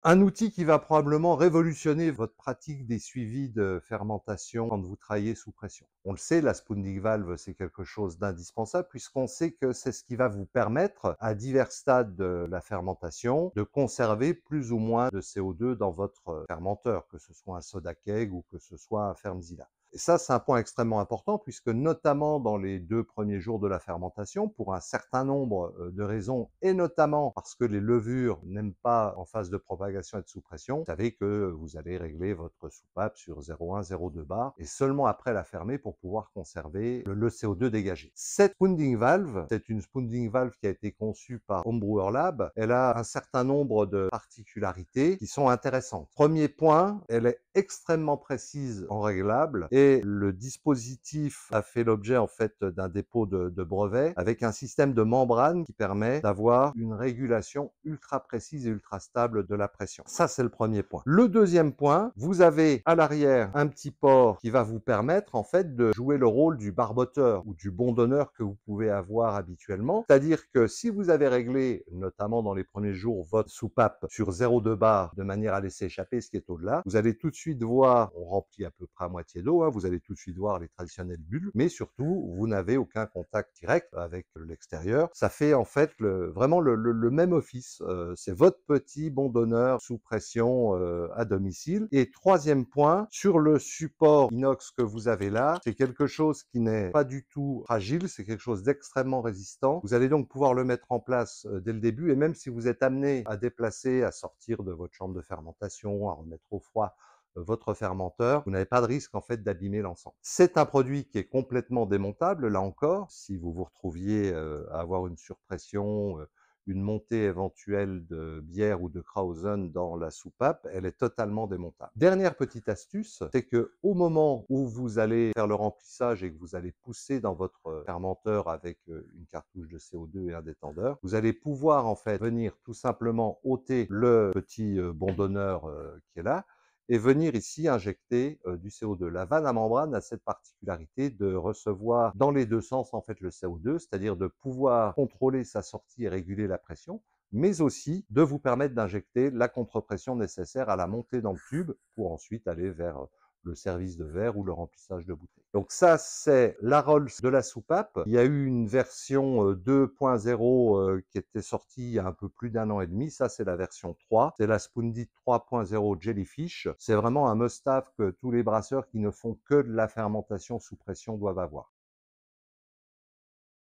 Un outil qui va probablement révolutionner votre pratique des suivis de fermentation quand vous travaillez sous pression. On le sait, la spooning valve, c'est quelque chose d'indispensable puisqu'on sait que c'est ce qui va vous permettre, à divers stades de la fermentation, de conserver plus ou moins de CO2 dans votre fermenteur, que ce soit un soda keg ou que ce soit un Fermzilla. Et ça, c'est un point extrêmement important puisque notamment dans les 2 premiers jours de la fermentation, pour un certain nombre de raisons et notamment parce que les levures n'aiment pas en phase de propagation être sous pression, vous savez que vous allez régler votre soupape sur 0,1, 0,2 bar et seulement après la fermer pour pouvoir conserver le CO2 dégagé. Cette spooning valve, c'est une spooning valve qui a été conçue par Homebrewer Lab. Elle a un certain nombre de particularités qui sont intéressantes. Premier point, elle est extrêmement précise en réglable et le dispositif a fait l'objet en fait d'un dépôt de brevet avec un système de membrane qui permet d'avoir une régulation ultra précise et ultra stable de la pression. Ça, c'est le premier point. Le deuxième point, vous avez à l'arrière un petit port qui va vous permettre en fait de jouer le rôle du barboteur ou du bondonneur que vous pouvez avoir habituellement. C'est-à-dire que si vous avez réglé, notamment dans les premiers jours, votre soupape sur 0,2 bar de manière à laisser échapper ce qui est au-delà, vous allez tout de suite voir, on remplit à peu près à moitié d'eau, vous allez tout de suite voir les traditionnelles bulles, mais surtout, vous n'avez aucun contact direct avec l'extérieur. Ça fait en fait vraiment le même office. C'est votre petit bondonneur sous pression à domicile. Et troisième point, sur le support inox que vous avez là, c'est quelque chose qui n'est pas du tout fragile, c'est quelque chose d'extrêmement résistant. Vous allez donc pouvoir le mettre en place dès le début et même si vous êtes amené à déplacer, à sortir de votre chambre de fermentation, à remettre au froid votre fermenteur, vous n'avez pas de risque en fait d'abîmer l'ensemble. C'est un produit qui est complètement démontable, là encore, si vous vous retrouviez à avoir une surpression, une montée éventuelle de bière ou de Krausen dans la soupape, elle est totalement démontable. Dernière petite astuce, c'est que au moment où vous allez faire le remplissage et que vous allez pousser dans votre fermenteur avec une cartouche de CO2 et un détendeur, vous allez pouvoir en fait venir tout simplement ôter le petit bondonneur qui est là et venir ici injecter du CO2. La vanne à membrane a cette particularité de recevoir dans les deux sens en fait le CO2, c'est-à-dire de pouvoir contrôler sa sortie et réguler la pression, mais aussi de vous permettre d'injecter la contrepression nécessaire à la montée dans le tube pour ensuite aller vers le service de verre ou le remplissage de bouteilles. Donc ça, c'est la Rolls de la soupape. Il y a eu une version 2.0 qui était sortie il y a un peu plus d'un an et demi. Ça, c'est la version 3. C'est la Spoondit 3.0 Jellyfish. C'est vraiment un must-have que tous les brasseurs qui ne font que de la fermentation sous pression doivent avoir.